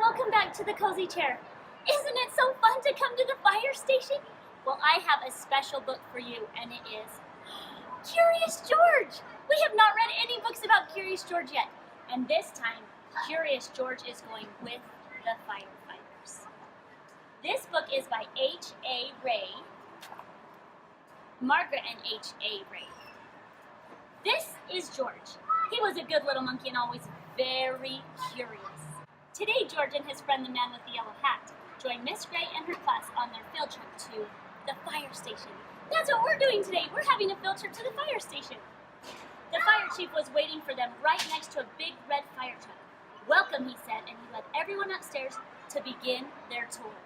welcome back to the Cozy Chair. Isn't it so fun to come to the fire station? Well, I have a special book for you, and it is Curious George. We have not read any books about Curious George yet, and this time, Curious George is going with the firefighters. This book is by H.A. Ray, Margaret and H.A. Ray. This is George. He was a good little monkey and always very curious. Today, George and his friend, the man with the yellow hat, joined Miss Gray and her class on their field trip to the fire station. That's what we're doing today. We're having a field trip to the fire station. The fire chief was waiting for them right next to a big red fire truck. Welcome, he said, and he led everyone upstairs to begin their tour.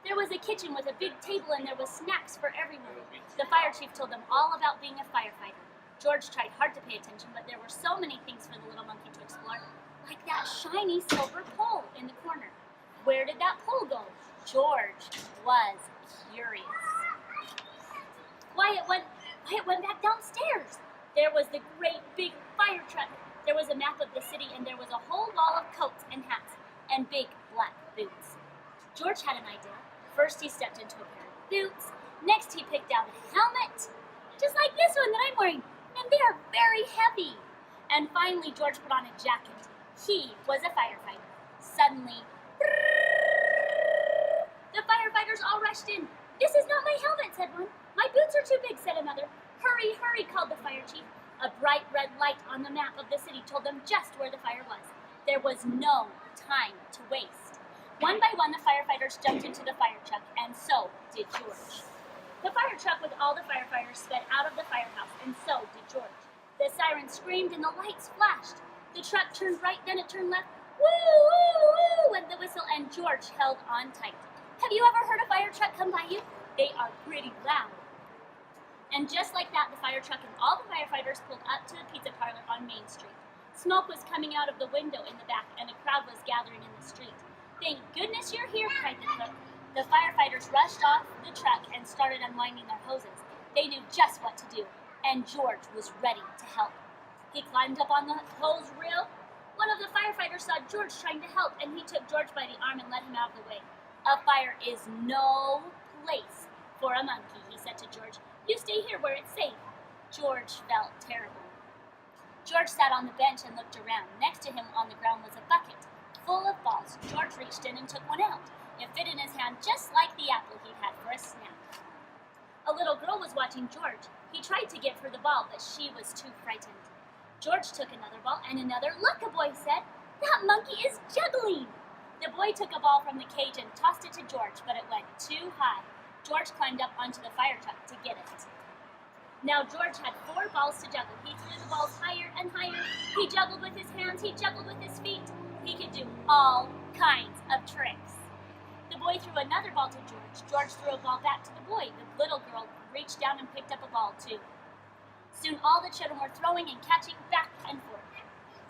There was a kitchen with a big table and there was snacks for everyone. The fire chief told them all about being a firefighter. George tried hard to pay attention, but there were so many things for the little monkey to explore, like that shiny silver pole in the corner. Where did that pole go? George was curious. Wyatt went back downstairs. There was the great big fire truck. There was a map of the city, and there was a whole wall of coats and hats and big black boots. George had an idea. First, he stepped into a pair of boots. Next, he picked out a helmet, just like this one that I'm wearing, and they are very heavy. And finally, George put on a jacket. He was a firefighter. Suddenly, the firefighters all rushed in. "This is not my helmet," said one. "My boots are too big," said another. "Hurry, hurry," called the fire chief. A bright red light on the map of the city told them just where the fire was. There was no time to waste. One by one, the firefighters jumped into the fire truck, and so did George. The fire truck with all the firefighters sped out of the firehouse, and so did George. The siren screamed and the lights flashed. The truck turned right, then it turned left. Woo, woo, woo, went the whistle, and George held on tight. Have you ever heard a fire truck come by you? They are pretty loud. And just like that, the fire truck and all the firefighters pulled up to the pizza parlor on Main Street. Smoke was coming out of the window in the back, and a crowd was gathering in the street. "Thank goodness you're here," cried the cook. The firefighters rushed off the truck and started unwinding their hoses. They knew just what to do, and George was ready to help. He climbed up on the hose reel. One of the firefighters saw George trying to help, and he took George by the arm and led him out of the way. "A fire is no place for a monkey," he said to George. "You stay here where it's safe." George felt terrible. George sat on the bench and looked around. Next to him on the ground was a bucket full of balls. George reached in and took one out. It fit in his hand just like the apple he had for a snack. A little girl was watching George. He tried to give her the ball, but she was too frightened. George took another ball and another. "Look," a boy said, "that monkey is juggling." The boy took a ball from the cage and tossed it to George, but it went too high. George climbed up onto the fire truck to get it. Now George had 4 balls to juggle. He threw the balls higher and higher. He juggled with his hands. He juggled with his feet. He could do all kinds of tricks. The boy threw another ball to George. George threw a ball back to the boy. The little girl reached down and picked up a ball, too. Soon all the children were throwing and catching back and forth.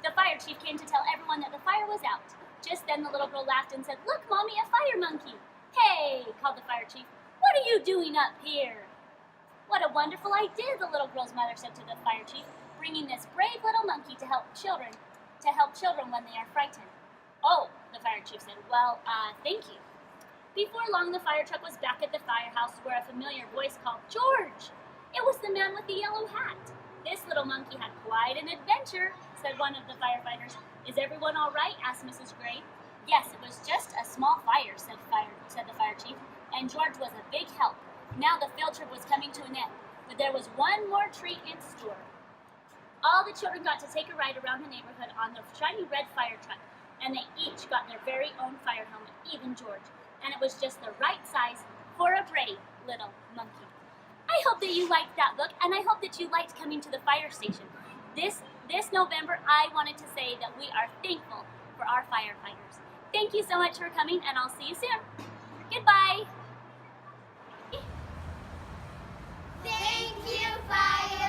The fire chief came to tell everyone that the fire was out. Just then the little girl laughed and said, "Look, Mommy, a fire monkey." "Hey," called the fire chief, "what are you doing up here?" "What a wonderful idea," the little girl's mother said to the fire chief, "bringing this brave little monkey to help children when they are frightened." "Oh," the fire chief said, "well, thank you." Before long, the fire truck was back at the firehouse where a familiar voice called, "George!" It was the man with the yellow hat. "This little monkey had quite an adventure," said one of the firefighters. "Is everyone all right?" asked Mrs. Gray. "Yes, it was just a small fire," said the fire chief, "and George was a big help." Now the field trip was coming to an end, but there was one more treat in store. All the children got to take a ride around the neighborhood on the shiny red fire truck, and they each got their very own fire helmet, even George, and it was just the right size for a brave little monkey. I hope that you liked that book, and I hope that you liked coming to the fire station. This November, I wanted to say that we are thankful for our firefighters. Thank you so much for coming, and I'll see you soon. Goodbye. Thank you, Fire.